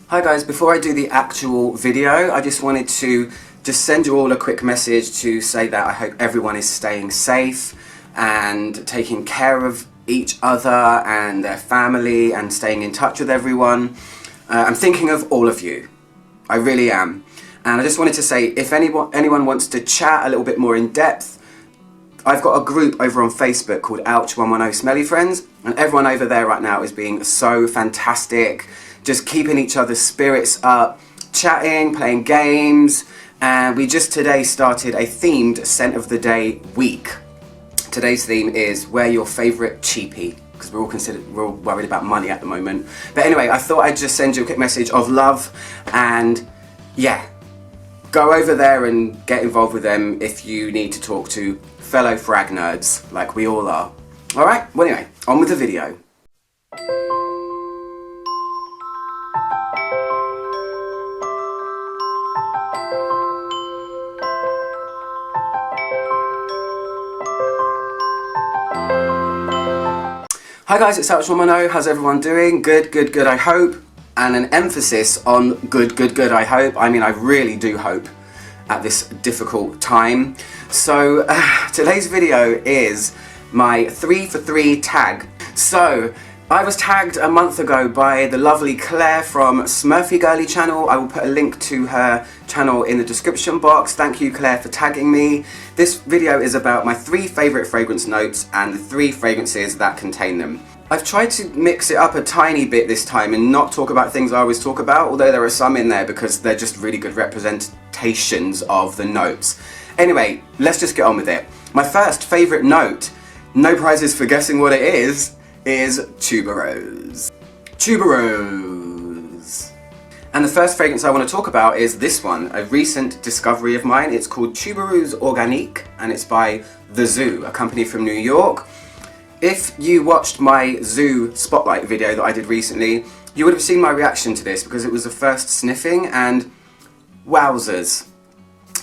Hi guys, before I do the actual video, I just wanted to send you all a quick message to say that I hope everyone is staying safe and taking care of each other and their family and staying in touch with everyone. I'm thinking of all of you. I really am. And I just wanted to say, if anyone wants to chat a little bit more in depth, I've got a group over on Facebook called Ouch 110 Smelly Friends, and everyone over there right now is being so fantastic, just keeping each other's spirits up, chatting, playing games, and we just today started a themed Scent of the Day week. Today's theme is wear your favourite cheapie, because we're all worried about money at the moment. But anyway, I thought I'd just send you a quick message of love, and yeah, go over there and get involved with them if you need to talk to fellow frag nerds like we all are. Alright, well anyway, on with the video. Hi guys, it's Ouch 110. How's everyone doing? Good, good, good, I hope. And an emphasis on good, good, good, I hope. I mean, I really do hope at this difficult time. So, today's video is my 3 for 3 tag. So, I was tagged a month ago by the lovely Claire from Smurfy Girly channel. I will put a link to her channel in the description box. Thank you, Claire, for tagging me. This video is about my 3 favourite fragrance notes and the 3 fragrances that contain them. I've tried to mix it up a tiny bit this time and not talk about things I always talk about, although there are some in there because they're just really good representations of the notes. Anyway, let's just get on with it. My first favourite note, no prizes for guessing what it is Tuberose. Tuberose. And the first fragrance I want to talk about is this one, a recent discovery of mine. It's called Tuberose Organique and it's by The Zoo, a company from New York. If you watched my Zoo Spotlight video that I did recently, you would have seen my reaction to this because it was the first sniffing and wowzers.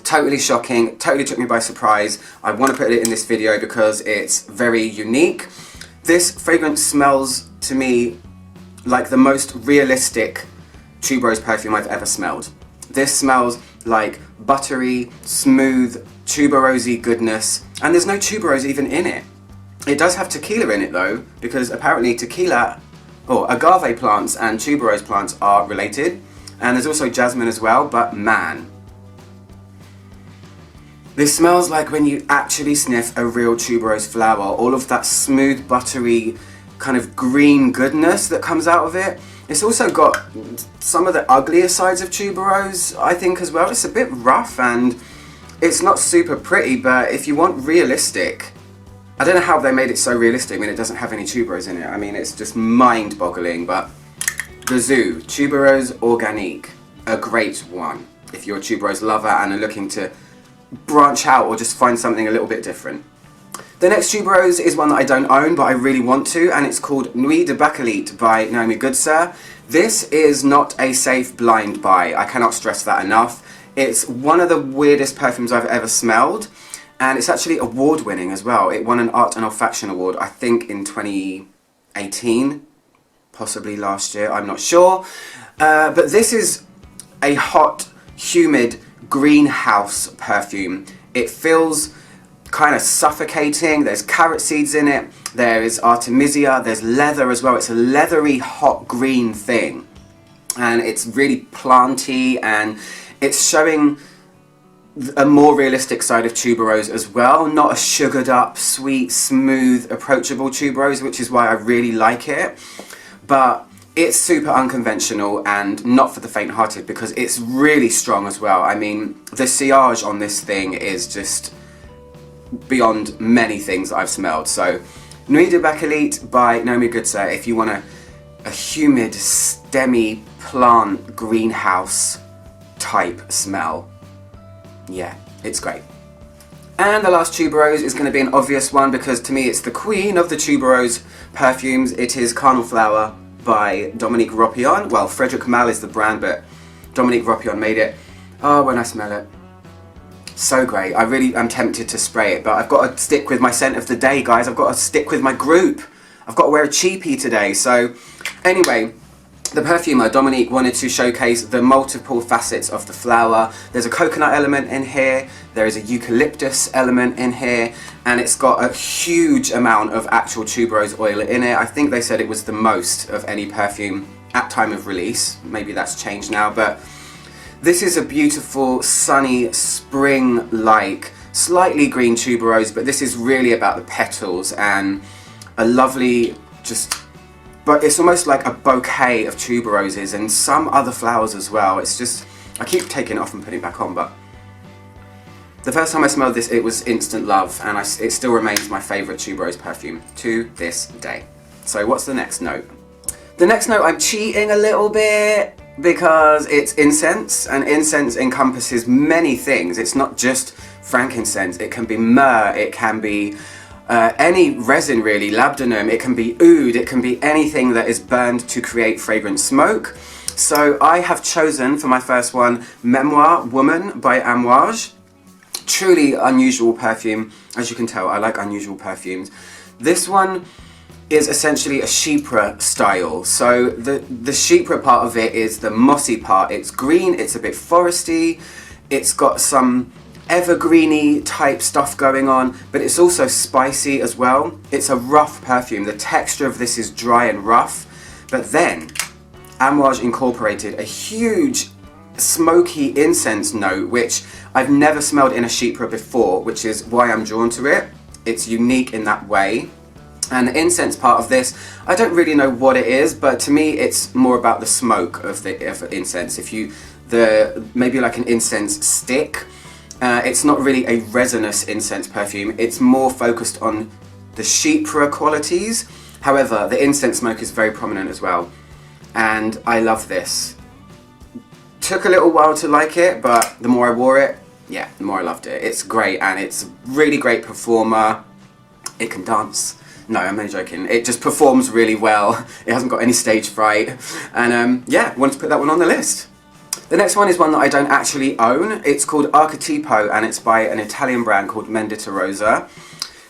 Totally shocking, totally took me by surprise. I want to put it in this video because it's very unique. This fragrance smells to me like the most realistic tuberose perfume I've ever smelled. This smells like buttery, smooth, tuberosy goodness, and there's no tuberose even in it. It does have tequila in it though, because apparently tequila, or agave plants and tuberose plants are related, and there's also jasmine as well, but man. This smells like when you actually sniff a real tuberose flower, all of that smooth, buttery, kind of green goodness that comes out of it. It's also got some of the uglier sides of tuberose, I think, as well. It's a bit rough and it's not super pretty, but if you want realistic, I don't know how they made it so realistic when it doesn't have any tuberose in it. I mean, it's just mind-boggling, but The Zoo, Tuberose Organique, a great one if you're a tuberose lover and are looking to branch out or just find something a little bit different. The next tuberose is one that I don't own, but I really want to, and it's called Nuit de Bakelite by Naomi Goodsir. This is not a safe blind buy. I cannot stress that enough. It's one of the weirdest perfumes I've ever smelled. And it's actually award-winning as well. It won an Art and Olfaction Award, I think in 2018, possibly last year, I'm not sure. But this is a hot, humid greenhouse perfume. It feels kind of suffocating. There's carrot seeds in it. There is artemisia. There's leather as well. It's a leathery, hot green thing. And it's really planty and it's showing a more realistic side of tuberose as well, not a sugared up, sweet, smooth, approachable tuberose, which is why I really like it. But it's super unconventional and not for the faint-hearted because it's really strong as well. I mean, the sillage on this thing is just beyond many things that I've smelled. So, Nuit de Bakelite by Naomi Goodsir if you want a humid, stemmy, plant, greenhouse type smell. Yeah, it's great. And the last tuberose is going to be an obvious one because to me it's the queen of the tuberose perfumes. It is Carnal Flower by Dominique Ropion. Well, Frederic Malle is the brand, but Dominique Ropion made it. Oh, when I smell it. So great. I really am tempted to spray it, but I've got to stick with my scent of the day, guys. I've got to stick with my group. I've got to wear a cheapie today. So, anyway, The perfumer, Dominique, wanted to showcase the multiple facets of the flower. There's a coconut element in here, there is a eucalyptus element in here, and it's got a huge amount of actual tuberose oil in it. I think they said it was the most of any perfume at time of release. Maybe that's changed now, but this is a beautiful, sunny, spring-like, slightly green tuberose, but this is really about the petals and a lovely, but it's almost like a bouquet of tuberoses and some other flowers as well. It's just, I keep taking it off and putting it back on, but the first time I smelled this, it was instant love, and it still remains my favourite tuberose perfume to this day. So what's the next note? The next note, I'm cheating a little bit because it's incense, and incense encompasses many things. It's not just frankincense, it can be myrrh, it can be any resin really, labdanum, it can be oud, it can be anything that is burned to create fragrant smoke. So I have chosen for my first one, Memoir Woman by Amouage. Truly unusual perfume. As you can tell, I like unusual perfumes. This one is essentially a chypre style. So the chypre part of it is the mossy part. It's green, it's a bit foresty, it's got some evergreeny type stuff going on, but it's also spicy as well. It's a rough perfume. The texture of this is dry and rough, but then Amouage incorporated a huge smoky incense note, which I've never smelled in a chypre before, which is why I'm drawn to it. It's unique in that way. And the incense part of this, I don't really know what it is, but to me it's more about the smoke of incense. Maybe like an incense stick. It's not really a resinous incense perfume, it's more focused on the chypre qualities. However, the incense smoke is very prominent as well, and I love this. Took a little while to like it, but the more I wore it, yeah, the more I loved it. It's great, and it's a really great performer. It can dance. No, I'm only joking. It just performs really well. It hasn't got any stage fright, and yeah, wanted to put that one on the list. The next one is one that I don't actually own. It's called Archetipo, and it's by an Italian brand called Mendita Rosa.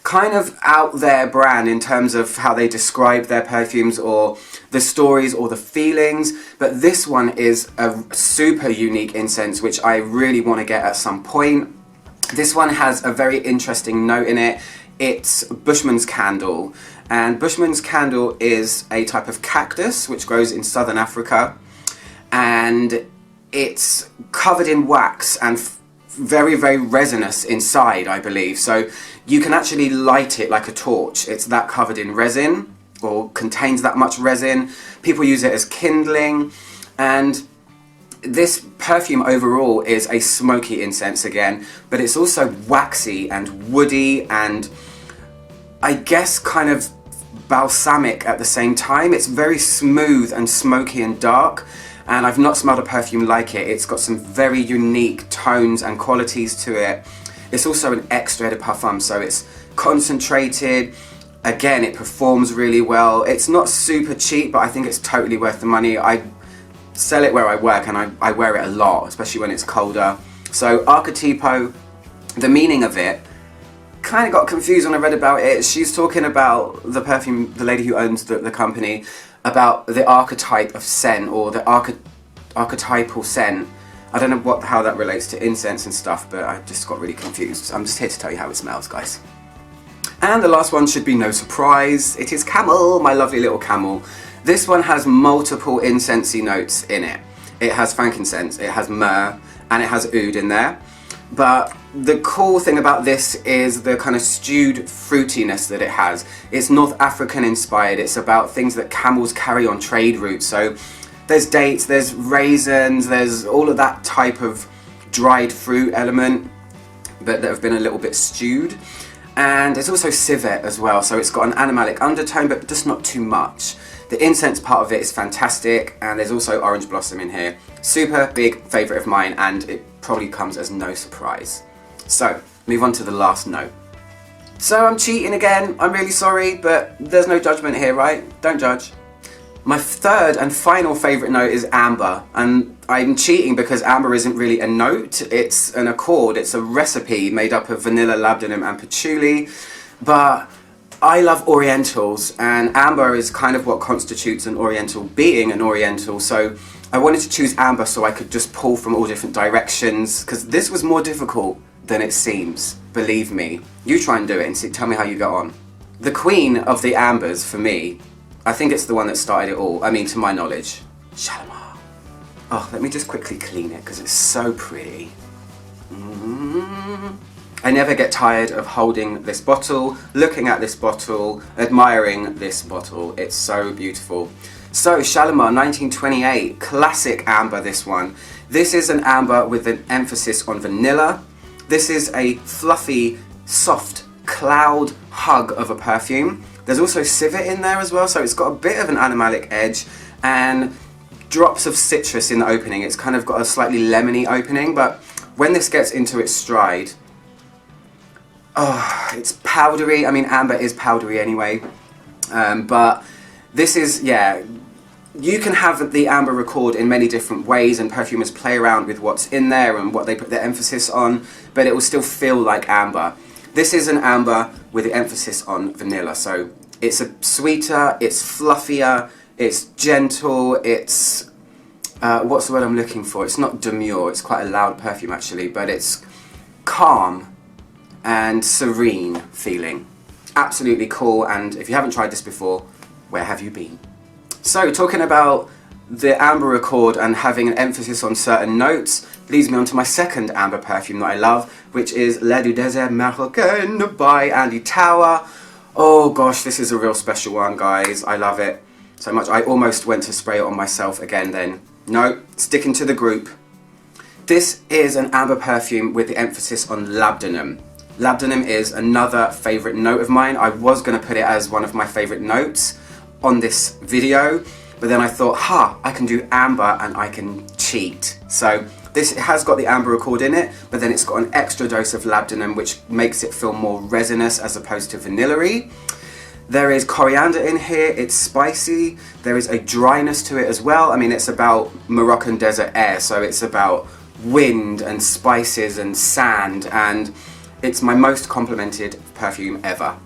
Kind of out there brand in terms of how they describe their perfumes or the stories or the feelings, but this one is a super unique incense which I really want to get at some point. This one has a very interesting note in it. It's Bushman's candle, and Bushman's candle is a type of cactus which grows in southern Africa, and it's covered in wax and very, very resinous inside, I believe. So you can actually light it like a torch. It's that covered in resin, or contains that much resin. People use it as kindling, and this perfume overall is a smoky incense again, but it's also waxy and woody and I guess kind of balsamic at the same time. It's very smooth and smoky and dark, and I've not smelled a perfume like it. It's got some very unique tones and qualities to it. It's also an extrait de parfum, so it's concentrated. Again, it performs really well. It's not super cheap, but I think it's totally worth the money. I sell it where I work, and I wear it a lot, especially when it's colder. So Archetipo, the meaning of it, kind of got confused when I read about it. She's talking about the perfume, the lady who owns the company, about the archetype of scent, or the archetypal scent. I don't know how that relates to incense and stuff, but I just got really confused. I'm just here to tell you how it smells, guys. And the last one should be no surprise. It is Camel, my lovely little Camel. This one has multiple incensey notes in it. It has frankincense, it has myrrh, and it has oud in there. But the cool thing about this is the kind of stewed fruitiness that it has. It's North African inspired. It's about things that camels carry on trade routes. So there's dates, there's raisins, there's all of that type of dried fruit element, but that have been a little bit stewed. And it's also civet as well, so it's got an animalic undertone, but just not too much. The incense part of it is fantastic, and there's also orange blossom in here. Super big favourite of mine, and it probably comes as no surprise. So, move on to the last note. So I'm cheating again, I'm really sorry, but there's no judgment here, right? Don't judge. My third and final favourite note is amber, and I'm cheating because amber isn't really a note, it's an accord, it's a recipe made up of vanilla, labdanum and patchouli, but I love Orientals, and amber is kind of what constitutes an Oriental, being an Oriental, so I wanted to choose amber so I could just pull from all different directions, because this was more difficult than it seems, believe me. You try and do it and tell me how you go on. The queen of the ambers, for me, I think it's the one that started it all, I mean to my knowledge, Shalimar. Oh, let me just quickly clean it, because it's so pretty. I never get tired of holding this bottle, looking at this bottle, admiring this bottle. It's so beautiful. So, Shalimar 1928, classic amber, this one. This is an amber with an emphasis on vanilla. This is a fluffy, soft cloud hug of a perfume. There's also civet in there as well, so it's got a bit of an animalic edge and drops of citrus in the opening. It's kind of got a slightly lemony opening, but when this gets into its stride, oh, it's powdery. I mean, amber is powdery anyway, but this is, yeah, you can have the amber record in many different ways, and perfumers play around with what's in there and what they put their emphasis on, but it will still feel like amber. This is an amber with the emphasis on vanilla, so it's a sweeter, it's fluffier, it's gentle, it's, what's the word I'm looking for? It's not demure, it's quite a loud perfume actually, but it's calm and serene feeling. Absolutely cool, and if you haven't tried this before, where have you been? So, talking about the amber record and having an emphasis on certain notes leads me on to my second amber perfume that I love, which is Le du Désert Marocain by Andy Tower. Oh gosh, this is a real special one, guys. I love it so much. I almost went to spray it on myself again then. No, sticking to the group. This is an amber perfume with the emphasis on labdanum. Labdanum is another favourite note of mine. I was going to put it as one of my favourite notes on this video, but then I thought, I can do amber and I can cheat. So this has got the amber record in it, but then it's got an extra dose of labdanum, which makes it feel more resinous as opposed to vanilla-y. There is coriander in here, it's spicy, there is a dryness to it as well. I mean, it's about Moroccan desert air, so it's about wind and spices and sand, and it's my most complimented perfume ever.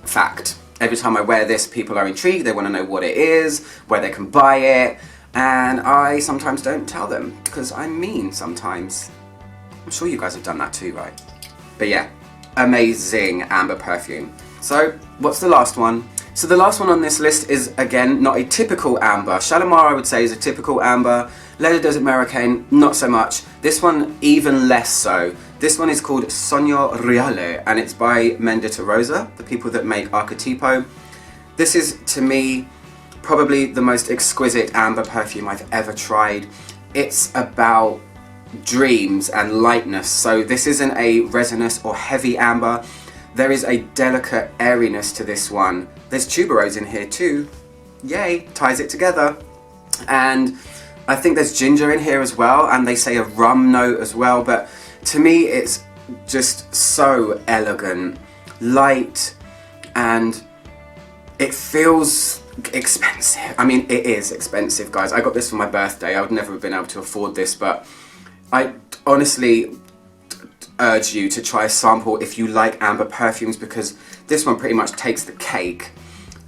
Fact. Every time I wear this, people are intrigued, they want to know what it is, where they can buy it, and I sometimes don't tell them, because I'm mean sometimes. I'm sure you guys have done that too, right? But yeah, amazing amber perfume. So, what's the last one? So the last one on this list is, again, not a typical amber. Shalimar, I would say, is a typical amber. Le Désert Marocain, not so much. This one, even less so. This one is called Sogno Reale, and it's by Mendita Rosa, the people that make Archetipo. This is, to me, probably the most exquisite amber perfume I've ever tried. It's about dreams and lightness, so this isn't a resinous or heavy amber. There is a delicate airiness to this one. There's tuberose in here too. Yay, ties it together. And I think there's ginger in here as well, and they say a rum note as well, but to me it's just so elegant, light, and it feels expensive. I mean, it is expensive, guys. I got this for my birthday. I would never have been able to afford this, but I honestly urge you to try a sample if you like amber perfumes, because this one pretty much takes the cake.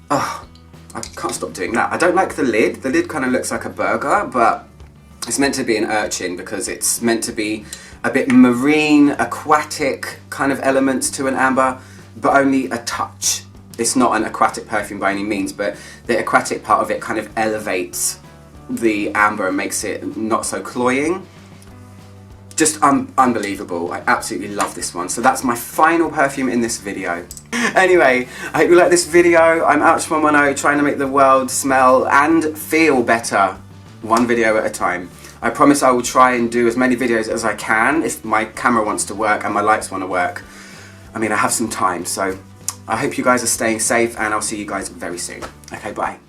Oh, I can't stop doing that. I don't like the lid. The lid kind of looks like a burger, but it's meant to be an urchin because it's meant to be a bit marine, aquatic kind of elements to an amber, but only a touch. It's not an aquatic perfume by any means, but the aquatic part of it kind of elevates the amber and makes it not so cloying. Just unbelievable. I absolutely love this one. So that's my final perfume in this video. Anyway, I hope you like this video. I'm Ouch110, trying to make the world smell and feel better, one video at a time. I promise I will try and do as many videos as I can if my camera wants to work and my lights want to work. I mean, I have some time, so I hope you guys are staying safe, and I'll see you guys very soon. Okay, bye.